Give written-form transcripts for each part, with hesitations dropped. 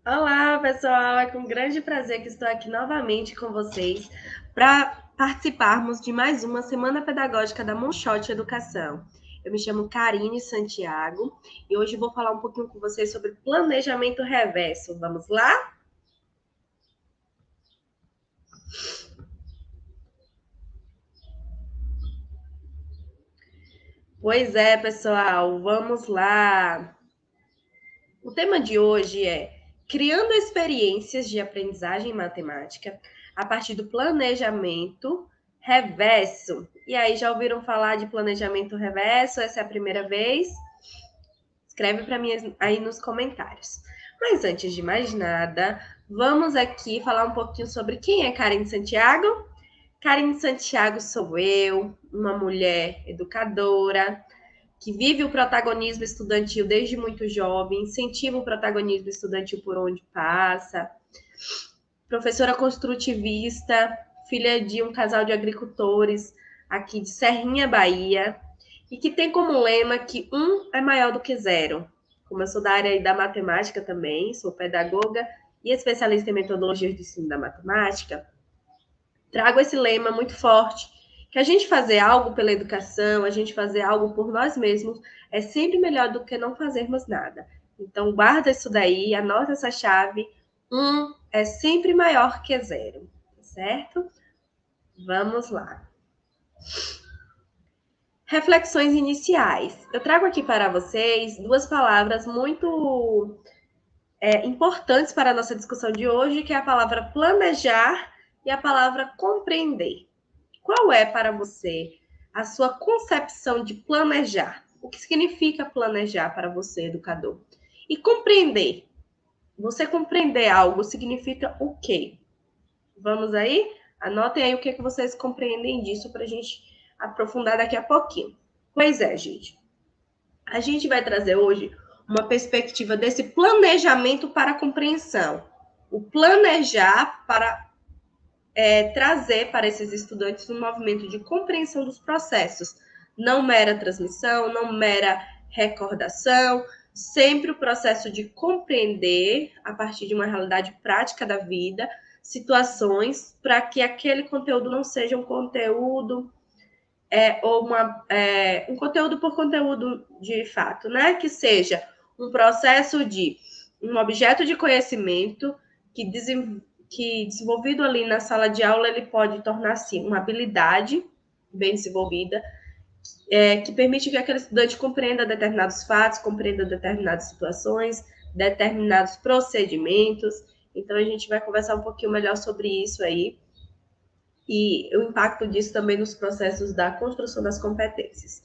Olá, pessoal! É com grande prazer que estou aqui novamente com vocês para participarmos de mais uma Semana Pedagógica da Monshot Educação. Eu me chamo Karine Santiago e hoje vou falar um pouquinho com vocês sobre planejamento reverso. Vamos lá? Pois é, pessoal, vamos lá! O tema de hoje é criando experiências de aprendizagem matemática a partir do planejamento reverso. E aí, já ouviram falar de planejamento reverso? Essa é a primeira vez? Escreve para mim aí nos comentários. Mas antes de mais nada, vamos aqui falar um pouquinho sobre quem é Karen Santiago. Karen Santiago sou eu, uma mulher educadora, que vive o protagonismo estudantil desde muito jovem, incentiva o protagonismo estudantil por onde passa, professora construtivista, filha de um casal de agricultores aqui de Serrinha, Bahia, e que tem como lema que um é maior do que zero. Como eu sou da área da matemática também, sou pedagoga e especialista em metodologias de ensino da matemática, trago esse lema muito forte, que a gente fazer algo pela educação, a gente fazer algo por nós mesmos, é sempre melhor do que não fazermos nada. Então, guarda isso daí, anota essa chave. Um é sempre maior que zero, certo? Vamos lá. Reflexões iniciais. Eu trago aqui para vocês duas palavras muito importantes para a nossa discussão de hoje, que é a palavra planejar e a palavra compreender. Qual é para você a sua concepção de planejar? O que significa planejar para você, educador? E compreender. Você compreender algo significa o quê? Vamos aí? Anotem aí o que vocês compreendem disso para a gente aprofundar daqui a pouquinho. Pois é, gente. A gente vai trazer hoje uma perspectiva desse planejamento para a compreensão. O planejar para trazer para esses estudantes um movimento de compreensão dos processos, não mera transmissão, não mera recordação, sempre o processo de compreender a partir de uma realidade prática da vida, situações, para que aquele conteúdo não seja um conteúdo um conteúdo por conteúdo de fato, né? Que seja um processo de um objeto de conhecimento que desenvolvido ali na sala de aula, ele pode tornar-se uma habilidade bem desenvolvida, que permite que aquele estudante compreenda determinados fatos, compreenda determinadas situações, determinados procedimentos. Então, a gente vai conversar um pouquinho melhor sobre isso aí e o impacto disso também nos processos da construção das competências.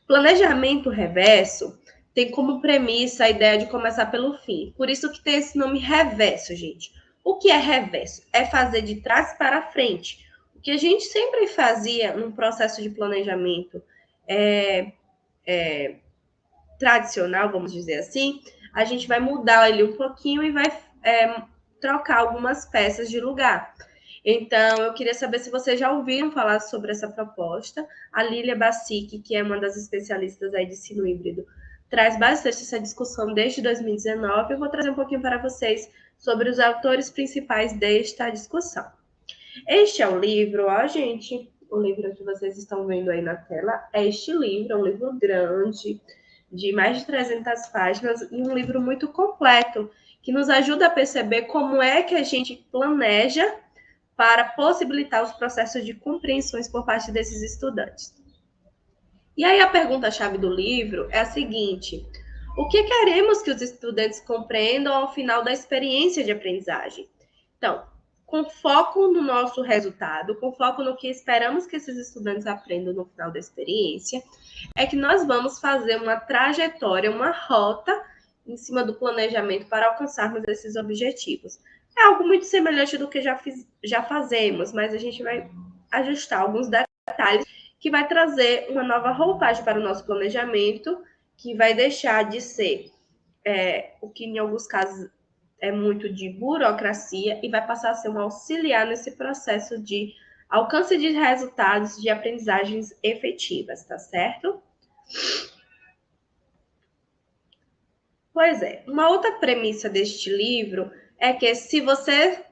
Planejamento reverso tem como premissa a ideia de começar pelo fim. Por isso que tem esse nome reverso, gente. O que é reverso? É fazer de trás para frente. O que a gente sempre fazia num processo de planejamento é, tradicional, vamos dizer assim, a gente vai mudar ele um pouquinho e vai trocar algumas peças de lugar. Então, eu queria saber se vocês já ouviram falar sobre essa proposta. A Lília Bacic, que é uma das especialistas aí de ensino híbrido, traz bastante essa discussão desde 2019. Eu vou trazer um pouquinho para vocês sobre os autores principais desta discussão. Este é o livro, ó, gente, o livro que vocês estão vendo aí na tela é este livro, é um livro grande, de mais de 300 páginas, e um livro muito completo, que nos ajuda a perceber como é que a gente planeja para possibilitar os processos de compreensões por parte desses estudantes. E aí a pergunta-chave do livro é a seguinte: o que queremos que os estudantes compreendam ao final da experiência de aprendizagem? Então, com foco no nosso resultado, com foco no que esperamos que esses estudantes aprendam no final da experiência, é que nós vamos fazer uma trajetória, uma rota em cima do planejamento para alcançarmos esses objetivos. É algo muito semelhante do que já fazemos, mas a gente vai ajustar alguns detalhes que vai trazer uma nova roupagem para o nosso planejamento, que vai deixar de ser o que em alguns casos é muito de burocracia e vai passar a ser um auxiliar nesse processo de alcance de resultados de aprendizagens efetivas, tá certo? Pois é, uma outra premissa deste livro é que se você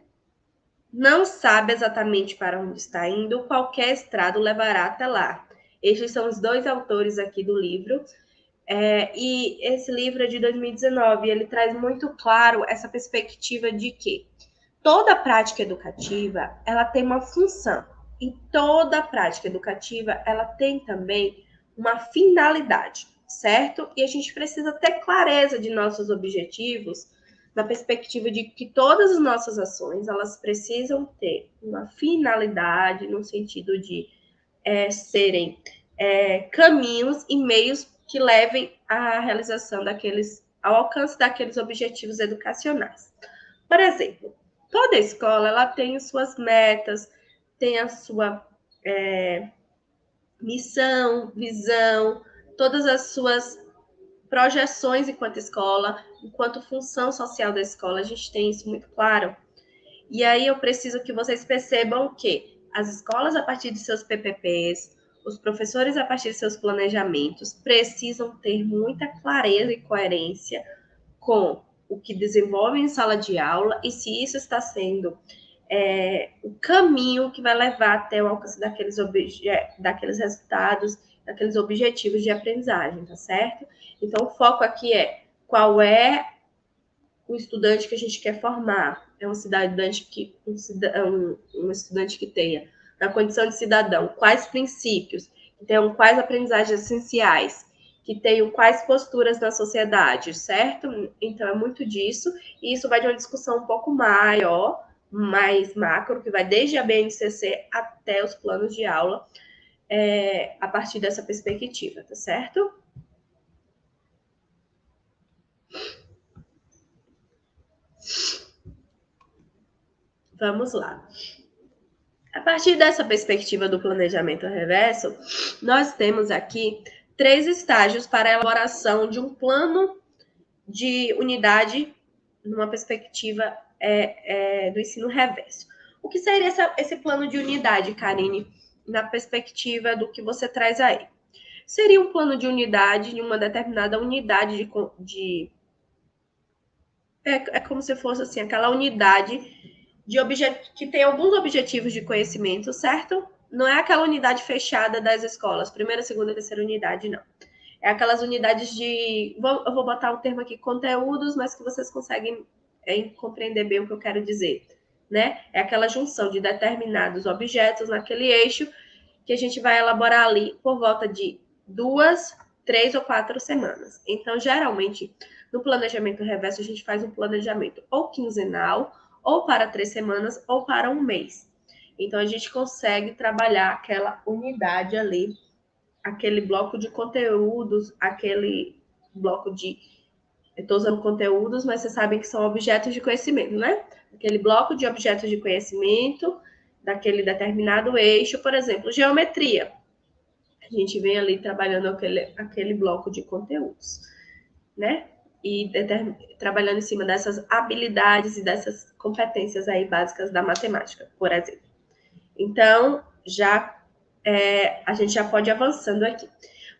não sabe exatamente para onde está indo, qualquer estrada o levará até lá. Estes são os dois autores aqui do livro. E esse livro é de 2019, ele traz muito claro essa perspectiva de que toda prática educativa, ela tem uma função. E toda prática educativa, ela tem também uma finalidade, certo? E a gente precisa ter clareza de nossos objetivos na perspectiva de que todas as nossas ações, elas precisam ter uma finalidade no sentido de serem caminhos e meios que levem à realização ao alcance daqueles objetivos educacionais. Por exemplo, toda escola ela tem suas metas, tem a sua missão, visão, todas as suas projeções enquanto escola, enquanto função social da escola, a gente tem isso muito claro. E aí eu preciso que vocês percebam que as escolas, a partir de seus PPPs, os professores, a partir de seus planejamentos, precisam ter muita clareza e coerência com o que desenvolvem em sala de aula e se isso está sendo o caminho que vai levar até o alcance daqueles resultados, daqueles objetivos de aprendizagem, tá certo? Então, o foco aqui é qual é o estudante que a gente quer formar. É um estudante que tenha, na condição de cidadão, quais princípios, que tenham quais aprendizagens essenciais, que tenham quais posturas na sociedade, certo? Então, é muito disso. E isso vai de uma discussão um pouco maior, mais macro, que vai desde a BNCC até os planos de aula, a partir dessa perspectiva, tá certo? Vamos lá. A partir dessa perspectiva do planejamento reverso, nós temos aqui 3 estágios para a elaboração de um plano de unidade numa perspectiva do ensino reverso. O que seria esse plano de unidade, Karine, na perspectiva do que você traz aí? Seria um plano de unidade de uma determinada unidade é como se fosse assim, aquela unidade que tem alguns objetivos de conhecimento, certo? Não é aquela unidade fechada das escolas, primeira, segunda, terceira unidade, não. É aquelas unidades eu vou botar um termo aqui, conteúdos, mas que vocês conseguem compreender bem o que eu quero dizer, né? É aquela junção de determinados objetos naquele eixo que a gente vai elaborar ali por volta de 2, 3 ou 4 semanas. Então, geralmente, no planejamento reverso, a gente faz um planejamento ou quinzenal, ou para 3 semanas, ou para um mês. Então, a gente consegue trabalhar aquela unidade ali, aquele bloco de conteúdos, aquele bloco de... Eu estou usando conteúdos, mas vocês sabem que são objetos de conhecimento, né? Aquele bloco de objetos de conhecimento, daquele determinado eixo, por exemplo, geometria. A gente vem ali trabalhando aquele bloco de conteúdos, né? E trabalhando em cima dessas habilidades e dessas competências aí básicas da matemática, por exemplo. Então, a gente já pode ir avançando aqui.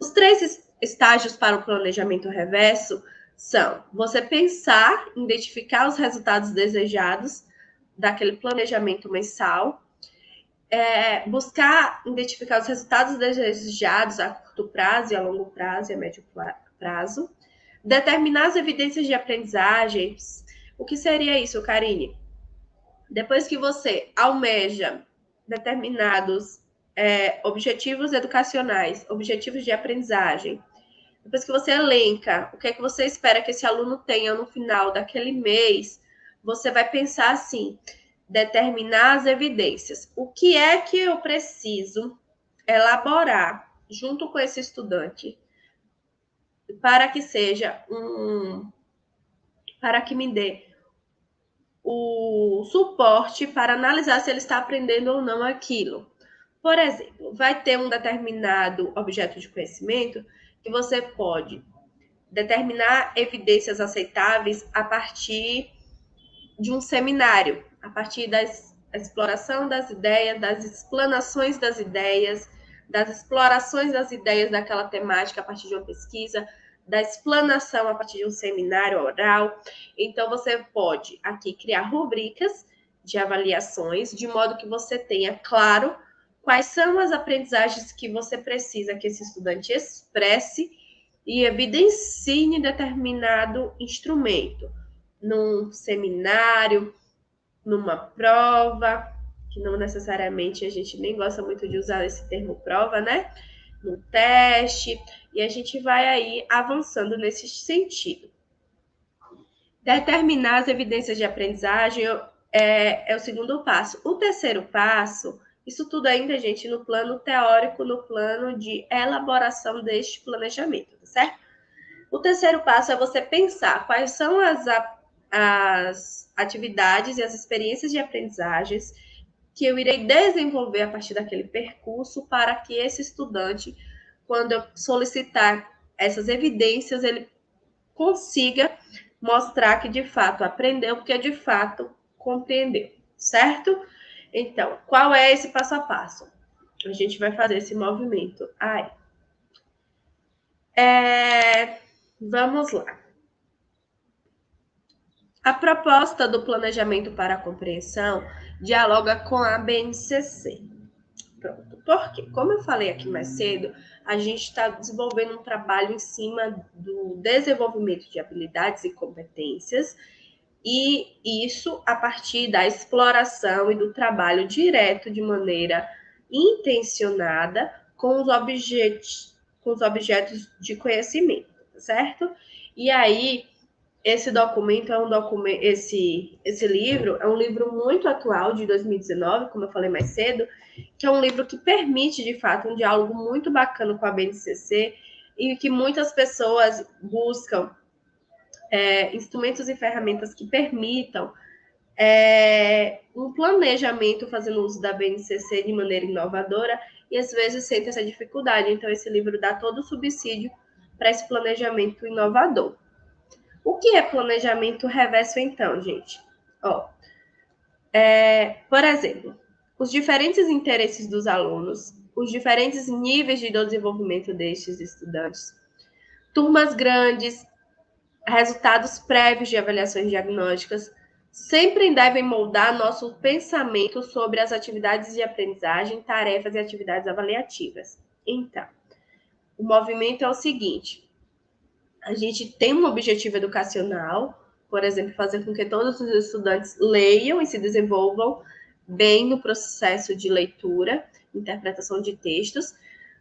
Os 3 estágios para o planejamento reverso são você pensar, identificar os resultados desejados daquele planejamento mensal, buscar identificar os resultados desejados a curto prazo e a longo prazo e a médio prazo, determinar as evidências de aprendizagens. O que seria isso, Karine? Depois que você almeja determinados objetivos educacionais, objetivos de aprendizagem, depois que você elenca o que é que você espera que esse aluno tenha no final daquele mês, você vai pensar assim, determinar as evidências. O que é que eu preciso elaborar junto com esse estudante para que seja para que me dê o suporte para analisar se ele está aprendendo ou não aquilo. Por exemplo, vai ter um determinado objeto de conhecimento que você pode determinar evidências aceitáveis a partir de um seminário, a partir da exploração das ideias, das explanações das ideias, das explorações das ideias daquela temática a partir de uma pesquisa, da explanação a partir de um seminário oral. Então, você pode aqui criar rubricas de avaliações, de modo que você tenha claro quais são as aprendizagens que você precisa que esse estudante expresse e evidencie determinado instrumento, num seminário, numa prova, que não necessariamente a gente nem gosta muito de usar esse termo prova, né? No teste, e a gente vai aí avançando nesse sentido. Determinar as evidências de aprendizagem é o segundo passo. O terceiro passo, isso tudo ainda, gente, no plano teórico, no plano de elaboração deste planejamento, tá certo? O terceiro passo é você pensar quais são as atividades e as experiências de aprendizagens que eu irei desenvolver a partir daquele percurso para que esse estudante, quando eu solicitar essas evidências, ele consiga mostrar que de fato aprendeu, porque de fato compreendeu, certo? Então, qual é esse passo a passo? A gente vai fazer esse movimento aí. Vamos lá. A proposta do planejamento para a compreensão dialoga com a BNCC. Pronto. Por quê? Como eu falei aqui mais cedo, a gente está desenvolvendo um trabalho em cima do desenvolvimento de habilidades e competências, e isso a partir da exploração e do trabalho direto de maneira intencionada com os objetos de conhecimento, certo? E aí, esse documento é um documento, esse livro é um livro muito atual, de 2019, como eu falei mais cedo, que é um livro que permite, de fato, um diálogo muito bacana com a BNCC e que muitas pessoas buscam instrumentos e ferramentas que permitam um planejamento fazendo uso da BNCC de maneira inovadora e às vezes sente essa dificuldade. Então, esse livro dá todo o subsídio para esse planejamento inovador. O que é planejamento reverso, então, gente? Por exemplo, os diferentes interesses dos alunos, os diferentes níveis de desenvolvimento destes estudantes, turmas grandes, resultados prévios de avaliações diagnósticas, sempre devem moldar nosso pensamento sobre as atividades de aprendizagem, tarefas e atividades avaliativas. Então, o movimento é o seguinte: a gente tem um objetivo educacional, por exemplo, fazer com que todos os estudantes leiam e se desenvolvam bem no processo de leitura, interpretação de textos.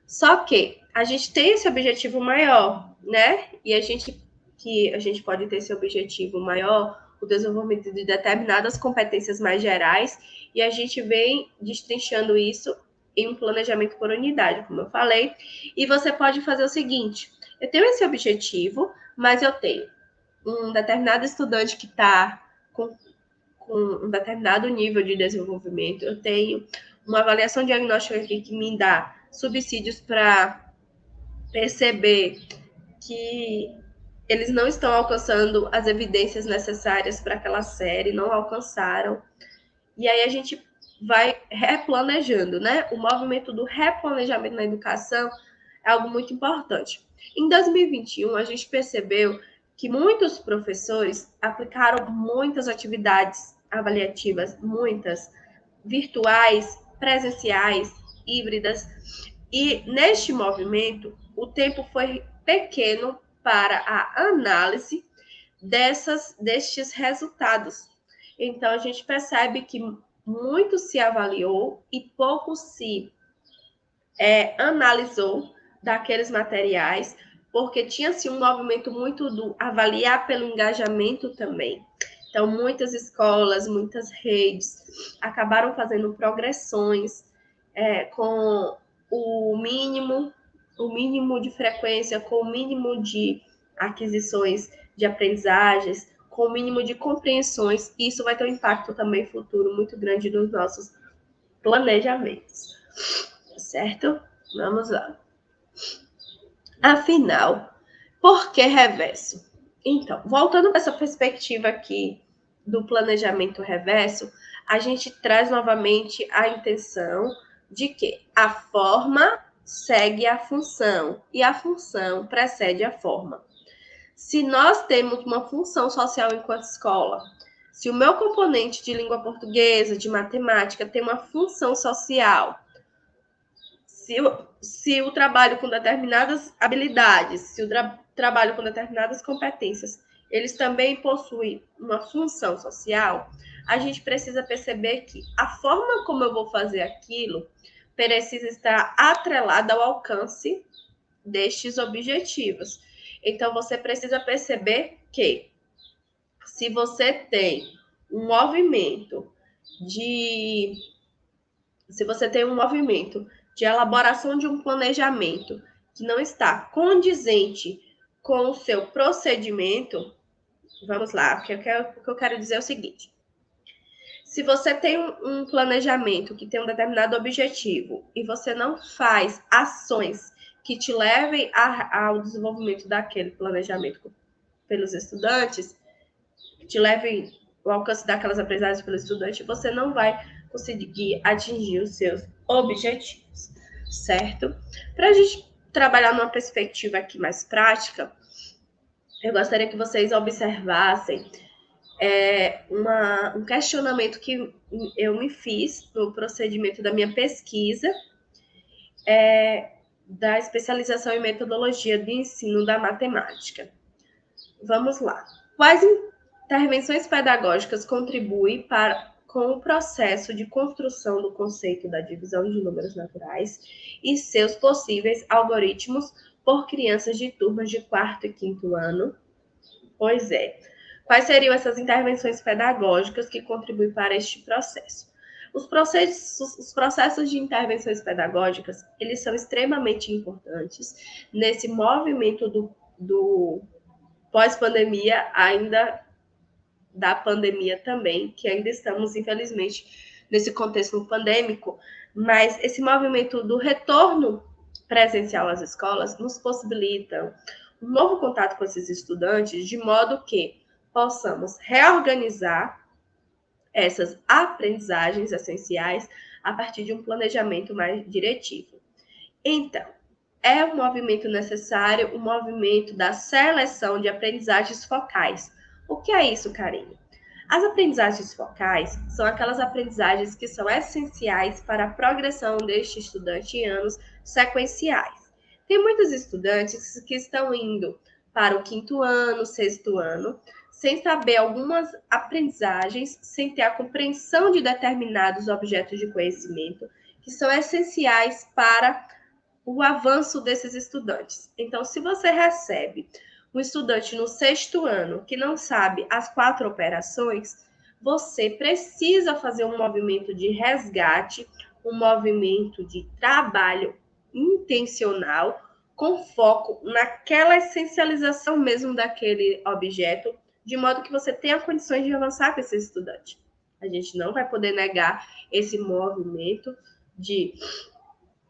Só que a gente tem esse objetivo maior, né? E a gente pode ter esse objetivo maior, o desenvolvimento de determinadas competências mais gerais, e a gente vem destrinchando isso em um planejamento por unidade, como eu falei. E você pode fazer o seguinte: eu tenho esse objetivo, mas eu tenho um determinado estudante que está com um determinado nível de desenvolvimento, eu tenho uma avaliação diagnóstica aqui que me dá subsídios para perceber que eles não estão alcançando as evidências necessárias para aquela série, não alcançaram. E aí a gente vai replanejando, né? O movimento do replanejamento na educação é algo muito importante. Em 2021, a gente percebeu que muitos professores aplicaram muitas atividades avaliativas, muitas virtuais, presenciais, híbridas, e neste movimento o tempo foi pequeno para a análise destes resultados. Então a gente percebe que muito se avaliou e pouco se analisou daqueles materiais, porque tinha-se um movimento muito do avaliar pelo engajamento também. Então, muitas escolas, muitas redes acabaram fazendo progressões com o mínimo de frequência, com o mínimo de aquisições de aprendizagens, com o mínimo de compreensões. E isso vai ter um impacto também futuro muito grande nos nossos planejamentos. Certo? Vamos lá. Afinal, por que reverso? Então, voltando para essa perspectiva aqui do planejamento reverso, a gente traz novamente a intenção de que a forma segue a função e a função precede a forma. Se nós temos uma função social enquanto escola, se o meu componente de língua portuguesa, de matemática, tem uma função social, se o trabalho com determinadas habilidades, se o trabalho com determinadas competências, eles também possuem uma função social, a gente precisa perceber que a forma como eu vou fazer aquilo precisa estar atrelada ao alcance destes objetivos. Então, você precisa perceber que se você tem um movimento de se você tem um movimento de elaboração de um planejamento que não está condizente com o seu procedimento, vamos lá, o que eu quero dizer é o seguinte: se você tem um planejamento que tem um determinado objetivo e você não faz ações que te levem ao desenvolvimento daquele planejamento pelos estudantes, que te levem ao alcance daquelas aprendizagens pelos estudantes, você não vai conseguir atingir os seus objetivos, certo? Para a gente trabalhar numa perspectiva aqui mais prática, eu gostaria que vocês observassem um questionamento que eu me fiz no procedimento da minha pesquisa da especialização em metodologia de ensino da matemática. Vamos lá. Quais intervenções pedagógicas contribuem com o processo de construção do conceito da divisão de números naturais e seus possíveis algoritmos por crianças de turmas de 4º e 5º ano? Pois é. Quais seriam essas intervenções pedagógicas que contribuem para este processo? Os processos de intervenções pedagógicas, eles são extremamente importantes nesse movimento do pós-pandemia, ainda da pandemia também, que ainda estamos, infelizmente, nesse contexto pandêmico, mas esse movimento do retorno presencial às escolas nos possibilita um novo contato com esses estudantes, de modo que possamos reorganizar essas aprendizagens essenciais a partir de um planejamento mais diretivo. Então, é um movimento necessário, o movimento da seleção de aprendizagens focais. O que é isso, Karine? As aprendizagens focais são aquelas aprendizagens que são essenciais para a progressão deste estudante em anos sequenciais. Tem muitos estudantes que estão indo para o 5º ano, 6º ano, sem saber algumas aprendizagens, sem ter a compreensão de determinados objetos de conhecimento que são essenciais para o avanço desses estudantes. Então, se você recebe um estudante no 6º ano que não sabe as 4 operações, você precisa fazer um movimento de resgate, um movimento de trabalho intencional, com foco naquela essencialização mesmo daquele objeto, de modo que você tenha condições de avançar com esse estudante. A gente não vai poder negar esse movimento de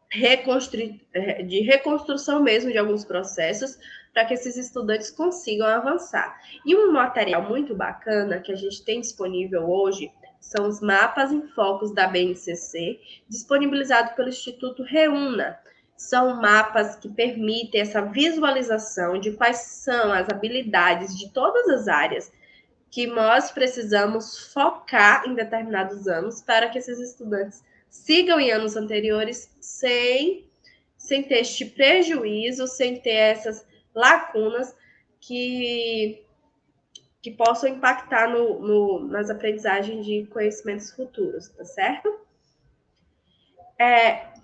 reconstrução mesmo de alguns processos para que esses estudantes consigam avançar. E um material muito bacana que a gente tem disponível hoje são os mapas em focos da BNCC, disponibilizado pelo Instituto Reúna. São mapas que permitem essa visualização de quais são as habilidades de todas as áreas que nós precisamos focar em determinados anos para que esses estudantes sigam em anos anteriores sem ter este prejuízo, sem ter essas lacunas que possam impactar nas aprendizagens de conhecimentos futuros, tá certo?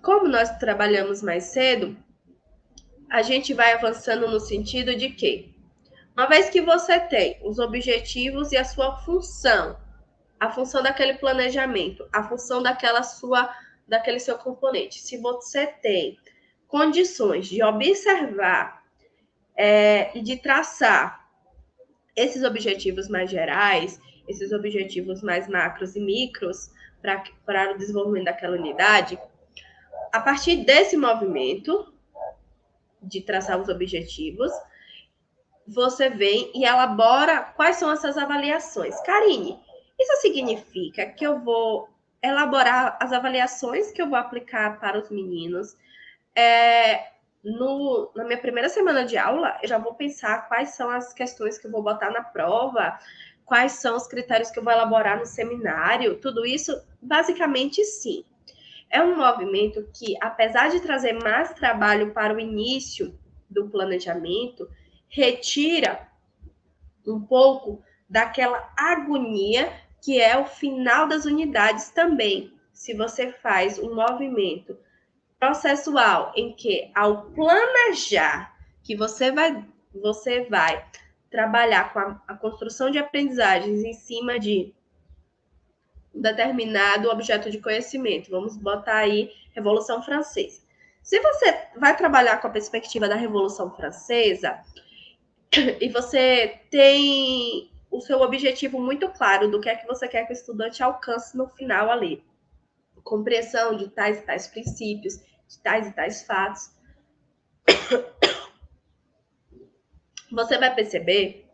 Como nós trabalhamos mais cedo, a gente vai avançando no sentido de que, uma vez que você tem os objetivos e a sua função, a função daquele planejamento, a função daquele seu componente, se você tem condições de observar e de traçar esses objetivos mais gerais, esses objetivos mais macros e micros para o desenvolvimento daquela unidade, a partir desse movimento de traçar os objetivos, você vem e elabora quais são essas avaliações. Karine, isso significa que eu vou elaborar as avaliações que eu vou aplicar para os meninos na minha primeira semana de aula, eu já vou pensar quais são as questões que eu vou botar na prova, quais são os critérios que eu vou elaborar no seminário, tudo isso, basicamente, sim. É um movimento que, apesar de trazer mais trabalho para o início do planejamento, retira um pouco daquela agonia que é o final das unidades também. Se você faz um movimento processual em que, ao planejar que você vai trabalhar com a construção de aprendizagens em cima de um determinado objeto de conhecimento, vamos botar aí Revolução Francesa. Se você vai trabalhar com a perspectiva da Revolução Francesa e você tem o seu objetivo muito claro do que é que você quer que o estudante alcance no final ali, compreensão de tais e tais princípios, de tais e tais fatos, você vai perceber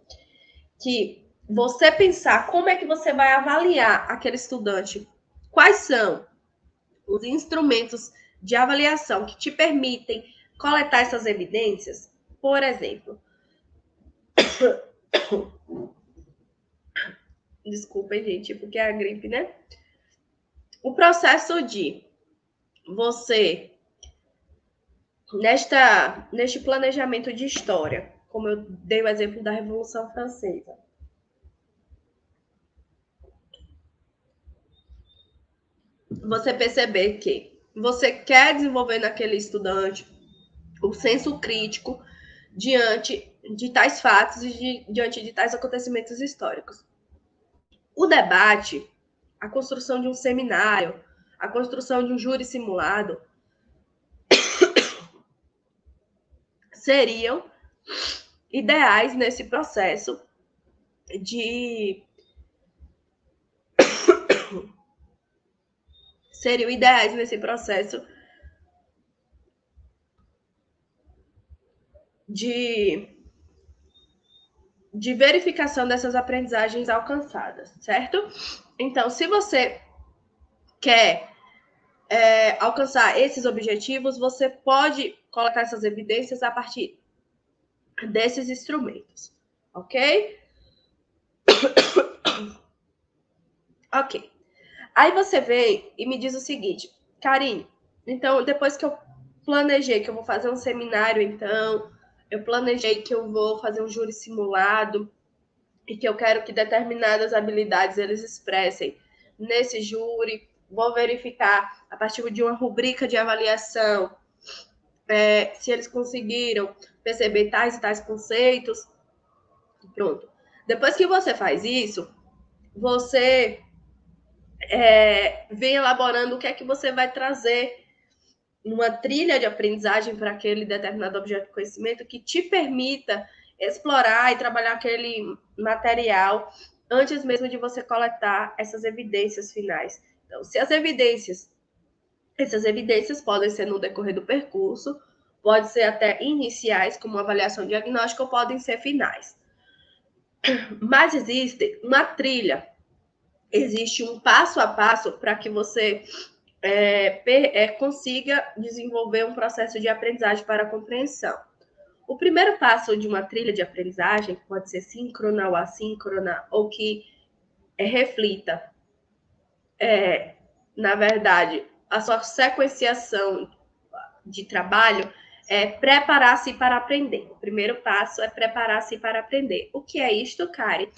que você pensar como é que você vai avaliar aquele estudante, quais são os instrumentos de avaliação que te permitem coletar essas evidências, por exemplo, desculpem, gente, porque é a gripe, né? O processo de você, neste planejamento de história, como eu dei o exemplo da Revolução Francesa, você perceber que você quer desenvolver naquele estudante o senso crítico diante de tais fatos e diante de tais acontecimentos históricos. O debate, a construção de um seminário, a construção de um júri simulado seriam ideais nesse processo de seriam ideais nesse processo de verificação dessas aprendizagens alcançadas, certo? Então, se você quer alcançar esses objetivos, você pode colocar essas evidências a partir desses instrumentos, ok? Ok. Aí você vem e me diz o seguinte, Karine, então depois que eu planejei que eu vou fazer um seminário, então, eu planejei que eu vou fazer um júri simulado e que eu quero que determinadas habilidades eles expressem nesse júri, vou verificar a partir de uma rubrica de avaliação se eles conseguiram perceber tais e tais conceitos. Pronto. Depois que você faz isso, você vem elaborando o que é que você vai trazer numa trilha de aprendizagem para aquele determinado objeto de conhecimento que te permita explorar e trabalhar aquele material antes mesmo de você coletar essas evidências finais. Então, se essas evidências podem ser no decorrer do percurso, pode ser até iniciais, como avaliação diagnóstica, ou podem ser finais. Mas existe uma trilha, existe um passo a passo para que você consiga desenvolver um processo de aprendizagem para a compreensão. O primeiro passo de uma trilha de aprendizagem pode ser síncrona ou assíncrona, ou que reflita, na verdade, a sua sequenciação de trabalho é preparar-se para aprender. O primeiro passo é preparar-se para aprender. O que é isto, Kari?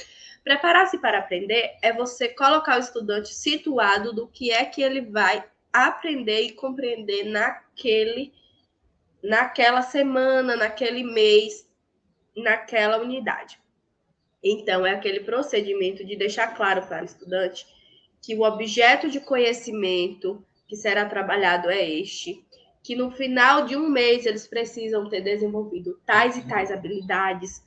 Preparar-se para aprender é você colocar o estudante situado do que é que ele vai aprender e compreender naquela semana, naquele mês, naquela unidade. Então, é aquele procedimento de deixar claro para o estudante que o objeto de conhecimento que será trabalhado é este, que no final de um mês eles precisam ter desenvolvido tais e tais habilidades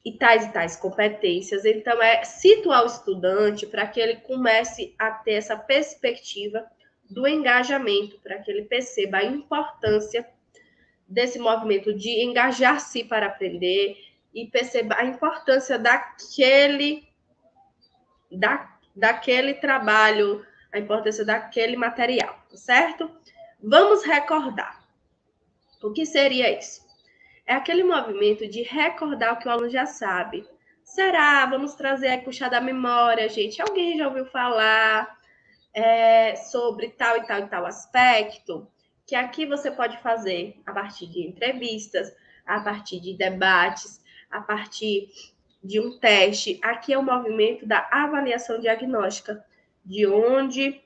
e tais competências. Então, é situar o estudante para que ele comece a ter essa perspectiva do engajamento, para que ele perceba a importância desse movimento de engajar-se para aprender e perceba a importância daquele trabalho, a importância daquele material, certo? Vamos recordar. O que seria isso? É aquele movimento de recordar o que o aluno já sabe. Será? Vamos trazer aí, puxar da memória, gente. Alguém já ouviu falar sobre tal e tal e tal aspecto? Que aqui você pode fazer a partir de entrevistas, a partir de debates, a partir de um teste. Aqui é o movimento da avaliação diagnóstica, de onde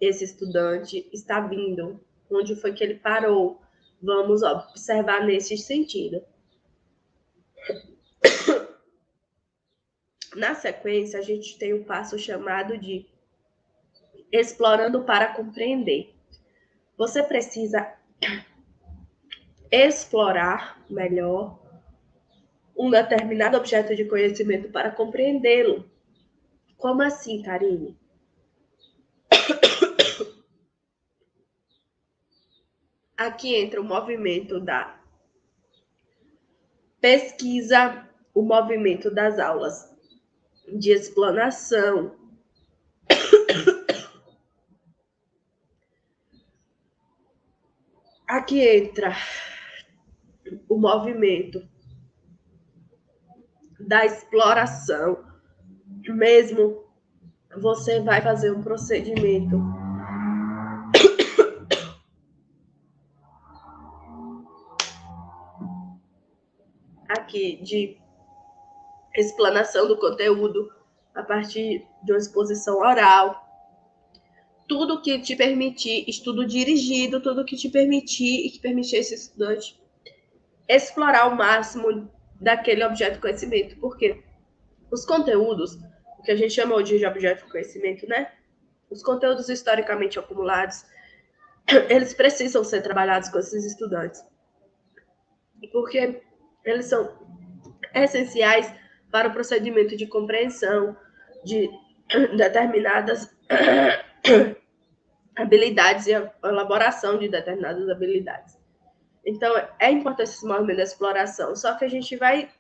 esse estudante está vindo, onde foi que ele parou. Vamos observar nesse sentido. Na sequência, a gente tem um passo chamado de explorando para compreender. Você precisa explorar melhor um determinado objeto de conhecimento para compreendê-lo. Como assim, Karine? Aqui entra o movimento da pesquisa, o movimento das aulas de explanação. Aqui entra o movimento da exploração. Mesmo você vai fazer um procedimento aqui de explanação do conteúdo a partir de uma exposição oral. Tudo que te permitir, estudo dirigido, tudo que te permitir e que permitir esse estudante explorar o máximo daquele objeto de conhecimento. Porque os conteúdos, o que a gente chama hoje de objeto de conhecimento, né? Os conteúdos historicamente acumulados, eles precisam ser trabalhados com esses estudantes. Porque eles são essenciais para o procedimento de compreensão de determinadas habilidades e a elaboração de determinadas habilidades. Então, é importante esse movimento da exploração, só que a gente vai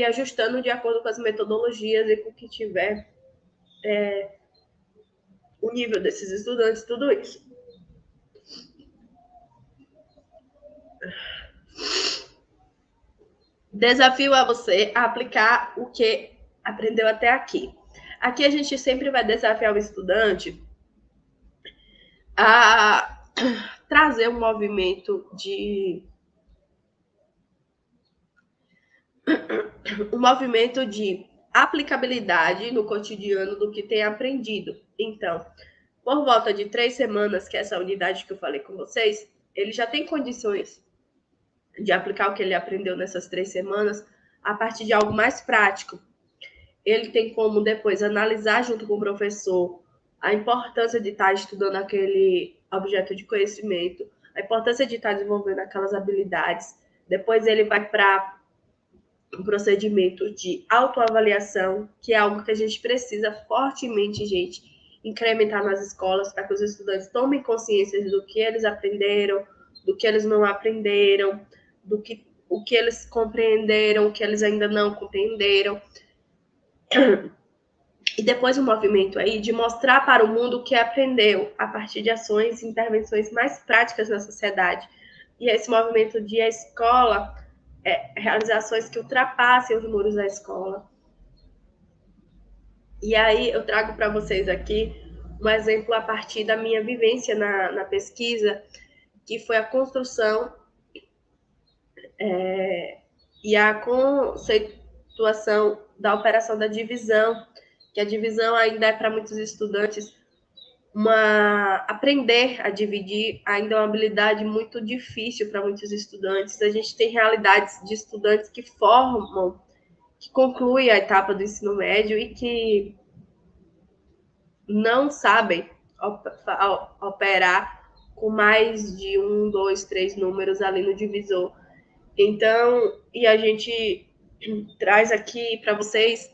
ajustando de acordo com as metodologias e com o que tiver o nível desses estudantes, tudo isso. Desafio a você a aplicar o que aprendeu até aqui. Aqui a gente sempre vai desafiar o estudante a trazer um movimento de aplicabilidade no cotidiano do que tem aprendido. Então, por volta de 3 semanas, que é essa unidade que eu falei com vocês, ele já tem condições de aplicar o que ele aprendeu nessas 3 semanas a partir de algo mais prático. Ele tem como depois analisar junto com o professor a importância de estar estudando aquele objeto de conhecimento, a importância de estar desenvolvendo aquelas habilidades. Depois ele vai para um procedimento de autoavaliação, que é algo que a gente precisa fortemente, gente, incrementar nas escolas para que os estudantes tomem consciência do que eles aprenderam, do que eles não aprenderam, o que eles compreenderam, o que eles ainda não compreenderam. E depois um movimento aí de mostrar para o mundo o que aprendeu a partir de ações e intervenções mais práticas na sociedade. E esse movimento de a escola, realizações que ultrapassem os muros da escola. E aí eu trago para vocês aqui um exemplo a partir da minha vivência na pesquisa, que foi a construção e a conceituação da operação da divisão, que a divisão ainda é para muitos estudantes aprender a dividir ainda é uma habilidade muito difícil para muitos estudantes. A gente tem realidades de estudantes que concluem a etapa do ensino médio e que não sabem operar com mais de 1, 2, 3 números ali no divisor. Então, e a gente traz aqui para vocês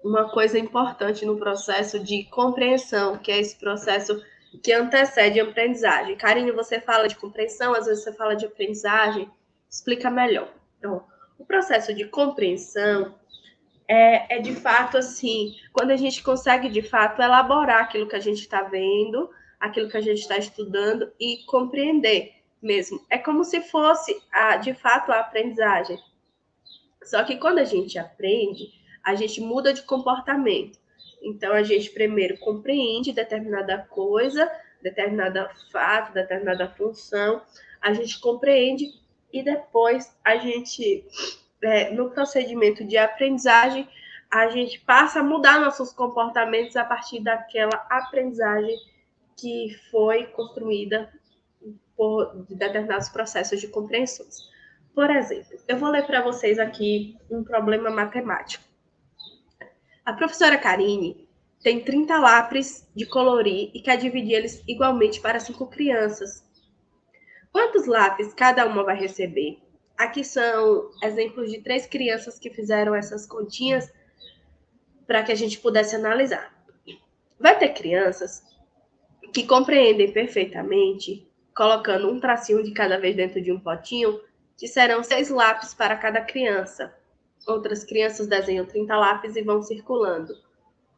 uma coisa importante no processo de compreensão, que é esse processo que antecede a aprendizagem. Karine, você fala de compreensão, às vezes você fala de aprendizagem, explica melhor. Então, o processo de compreensão é de fato assim, quando a gente consegue de fato elaborar aquilo que a gente está vendo, aquilo que a gente está estudando e compreender. mesmo. É como se fosse, de fato, a aprendizagem. Só que quando a gente aprende, a gente muda de comportamento. Então, a gente primeiro compreende determinada coisa, determinado fato, determinada função, a gente compreende e depois a gente, no procedimento de aprendizagem, a gente passa a mudar nossos comportamentos a partir daquela aprendizagem que foi construída por determinados processos de compreensões. Por exemplo, eu vou ler para vocês aqui um problema matemático. A professora Karine tem 30 lápis de colorir e quer dividir eles igualmente para 5 crianças. Quantos lápis cada uma vai receber? Aqui são exemplos de 3 crianças que fizeram essas continhas para que a gente pudesse analisar. Vai ter crianças que compreendem perfeitamente, colocando um tracinho de cada vez dentro de um potinho, que serão 6 lápis para cada criança. Outras crianças desenham 30 lápis e vão circulando.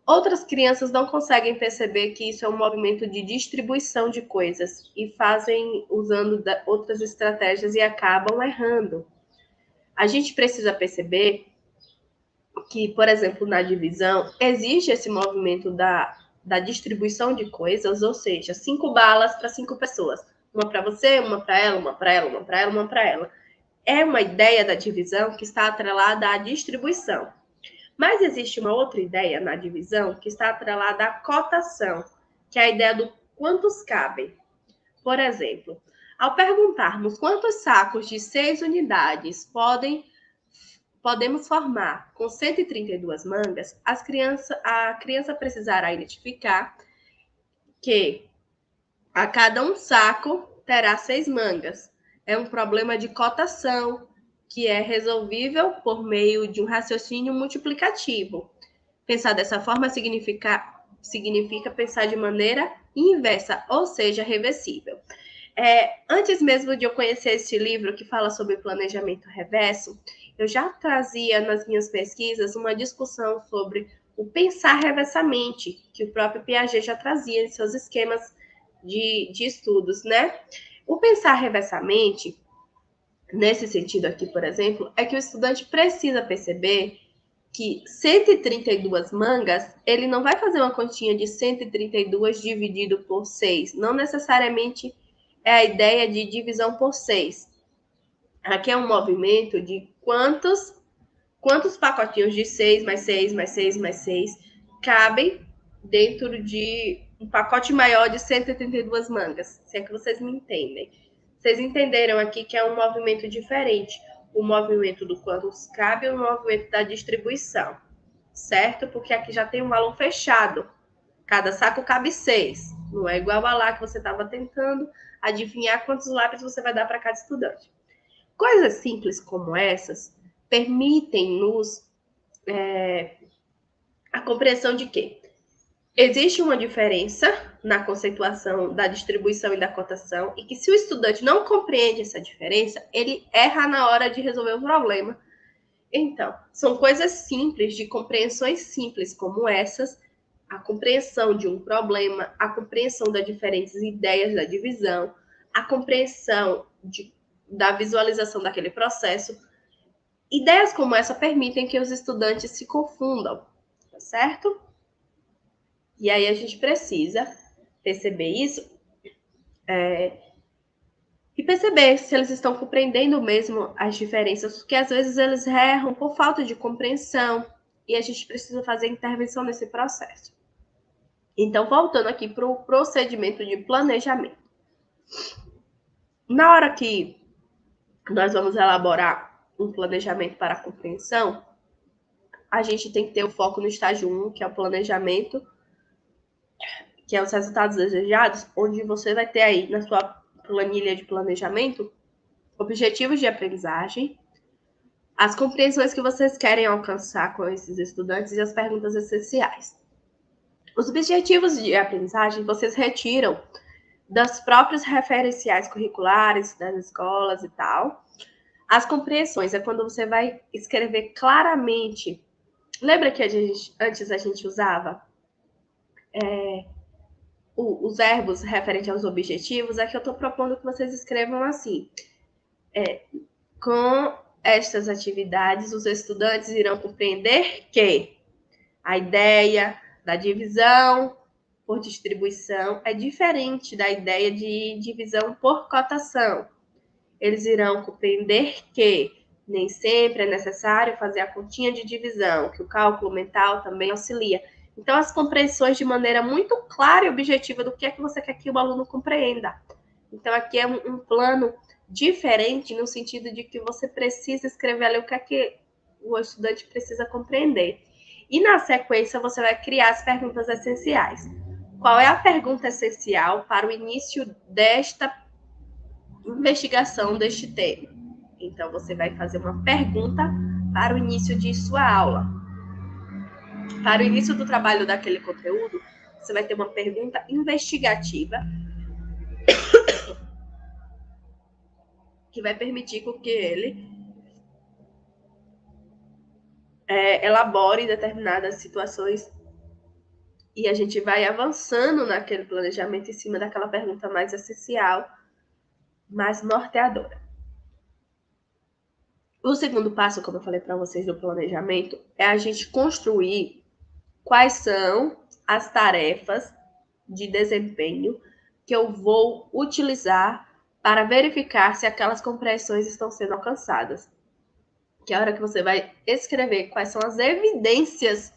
Outras crianças não conseguem perceber que isso é um movimento de distribuição de coisas e fazem usando outras estratégias e acabam errando. A gente precisa perceber que, por exemplo, na divisão, existe esse movimento da distribuição de coisas, ou seja, 5 balas para 5 pessoas. Uma para você, uma para ela, uma para ela, uma para ela, uma para ela. É uma ideia da divisão que está atrelada à distribuição. Mas existe uma outra ideia na divisão que está atrelada à cotação, que é a ideia do quantos cabem. Por exemplo, ao perguntarmos quantos sacos de 6 unidades podemos formar com 132 mangas, a criança precisará identificar que a cada um saco terá 6 mangas. É um problema de cotação que é resolvível por meio de um raciocínio multiplicativo. Pensar dessa forma significa pensar de maneira inversa, ou seja, reversível. Antes mesmo de eu conhecer esse livro que fala sobre planejamento reverso, eu já trazia nas minhas pesquisas uma discussão sobre o pensar reversamente, que o próprio Piaget já trazia em seus esquemas de estudos, né? O pensar reversamente, nesse sentido aqui, por exemplo, é que o estudante precisa perceber que 132 mangas, ele não vai fazer uma continha de 132 dividido por 6. Não necessariamente é a ideia de divisão por 6. Aqui é um movimento de quantos pacotinhos de 6 mais 6 mais 6 mais 6 cabem dentro de um pacote maior de 132 mangas, se é que vocês me entendem. Vocês entenderam aqui que é um movimento diferente, o movimento do quantos cabe e o movimento da distribuição, certo? Porque aqui já tem um valor fechado. Cada saco cabe 6. Não é igual a lá que você estava tentando adivinhar quantos lápis você vai dar para cada estudante. Coisas simples como essas permitem-nos a compreensão de que existe uma diferença na conceituação da distribuição e da cotação e que se o estudante não compreende essa diferença, ele erra na hora de resolver o problema. Então, são coisas simples, de compreensões simples como essas, a compreensão de um problema, a compreensão das diferentes ideias da divisão, a compreensão da visualização daquele processo. Ideias como essa permitem que os estudantes se confundam, tá certo? E aí a gente precisa perceber isso e perceber se eles estão compreendendo mesmo as diferenças, porque às vezes eles erram por falta de compreensão e a gente precisa fazer intervenção nesse processo. Então, voltando aqui para o procedimento de planejamento. Na hora que nós vamos elaborar um planejamento para a compreensão, a gente tem que ter o foco no estágio 1, que é o planejamento, que é os resultados desejados, onde você vai ter aí na sua planilha de planejamento objetivos de aprendizagem, as compreensões que vocês querem alcançar com esses estudantes e as perguntas essenciais. Os objetivos de aprendizagem vocês retiram das próprias referenciais curriculares, das escolas e tal. As compreensões é quando você vai escrever claramente. Lembra que antes a gente usava os verbos referentes aos objetivos, aqui eu estou propondo que vocês escrevam assim. Com estas atividades, os estudantes irão compreender que a ideia da divisão por distribuição é diferente da ideia de divisão por cotação. Eles irão compreender que nem sempre é necessário fazer a continha de divisão, que o cálculo mental também auxilia. Então, as compreensões de maneira muito clara e objetiva do que é que você quer que o aluno compreenda. Então, aqui é um plano diferente no sentido de que você precisa escrever ali o que é que o estudante precisa compreender. E na sequência, você vai criar as perguntas essenciais. Qual é a pergunta essencial para o início desta investigação deste tema? Então, você vai fazer uma pergunta para o início de sua aula. Para o início do trabalho daquele conteúdo, você vai ter uma pergunta investigativa que vai permitir que ele elabore determinadas situações e a gente vai avançando naquele planejamento em cima daquela pergunta mais essencial, mais norteadora. O segundo passo, como eu falei para vocês do planejamento, é a gente construir quais são as tarefas de desempenho que eu vou utilizar para verificar se aquelas compreensões estão sendo alcançadas. Que é a hora que você vai escrever quais são as evidências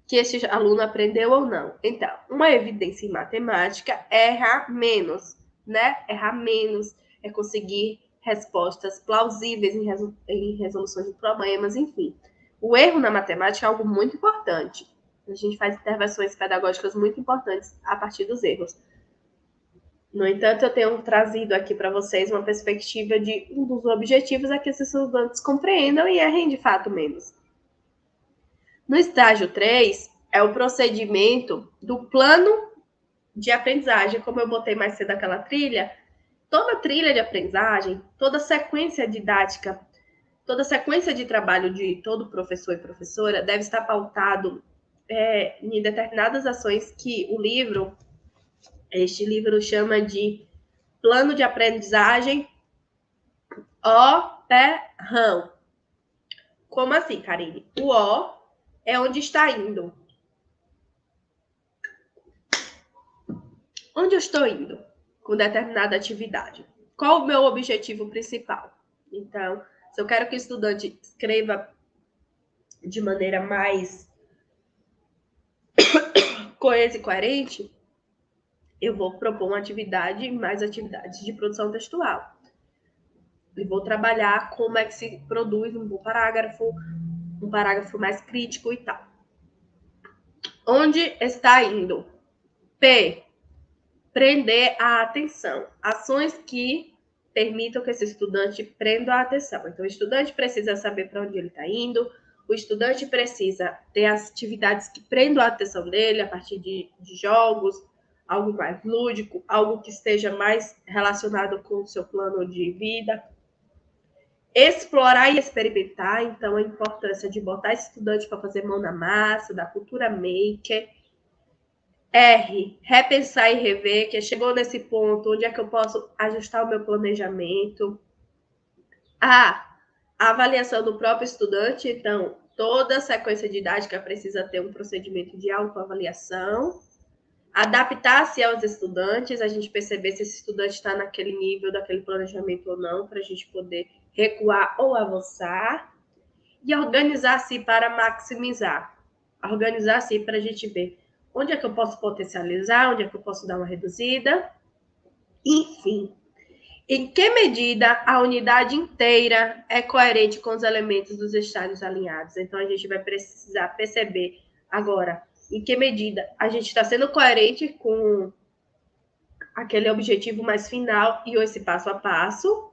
que esse aluno aprendeu ou não. Então, uma evidência em matemática é errar menos, né? Errar menos é conseguir respostas plausíveis em resoluções de problemas, enfim. O erro na matemática é algo muito importante. A gente faz intervenções pedagógicas muito importantes a partir dos erros. No entanto, eu tenho trazido aqui para vocês uma perspectiva de um dos objetivos é que esses estudantes compreendam e errem de fato menos. No estágio 3, é o procedimento do plano de aprendizagem. Como eu botei mais cedo aquela trilha, toda trilha de aprendizagem, toda sequência didática, toda sequência de trabalho de todo professor e professora deve estar pautado em determinadas ações que este livro chama de plano de aprendizagem O-P-RAM. Como assim, Karine? O O é onde está indo. Onde eu estou indo com determinada atividade? Qual o meu objetivo principal? Então, se eu quero que o estudante escreva de maneira mais coesa e coerente, eu vou propor uma atividade, mais atividades de produção textual. E vou trabalhar como é que se produz um parágrafo mais crítico e tal. Onde está indo? P. Prender a atenção. Ações que permitam que esse estudante prenda a atenção. Então, o estudante precisa saber para onde ele está indo, o estudante precisa ter as atividades que prendam a atenção dele a partir de jogos, algo mais lúdico, algo que esteja mais relacionado com o seu plano de vida. Explorar e experimentar, então, a importância de botar esse estudante para fazer mão na massa, da cultura maker. R, repensar e rever, que chegou nesse ponto, onde é que eu posso ajustar o meu planejamento. A avaliação do próprio estudante, então, toda sequência didática precisa ter um procedimento de autoavaliação. Adaptar-se aos estudantes, a gente perceber se esse estudante está naquele nível, daquele planejamento ou não, para a gente poder recuar ou avançar. E organizar-se para maximizar. Organizar-se para a gente ver onde é que eu posso potencializar, onde é que eu posso dar uma reduzida. Enfim, em que medida a unidade inteira é coerente com os elementos dos estágios alinhados? Então, a gente vai precisar perceber agora em que medida a gente está sendo coerente com aquele objetivo mais final e esse passo a passo.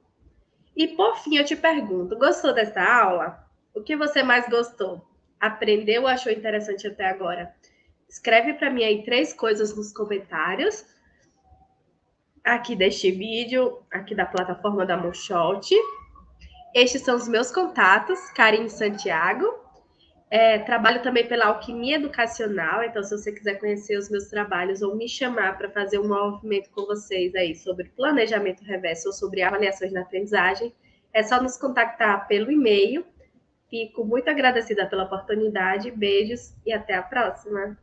E, por fim, eu te pergunto, gostou dessa aula? O que você mais gostou? Aprendeu ou achou interessante até agora? Escreve para mim aí 3 coisas nos comentários. Aqui deste vídeo, aqui da plataforma da Moonshot. Estes são os meus contatos, Karine Santiago. Trabalho também pela Alquimia Educacional, então se você quiser conhecer os meus trabalhos ou me chamar para fazer um movimento com vocês aí sobre planejamento reverso ou sobre avaliações da aprendizagem, é só nos contactar pelo e-mail. Fico muito agradecida pela oportunidade, beijos e até a próxima.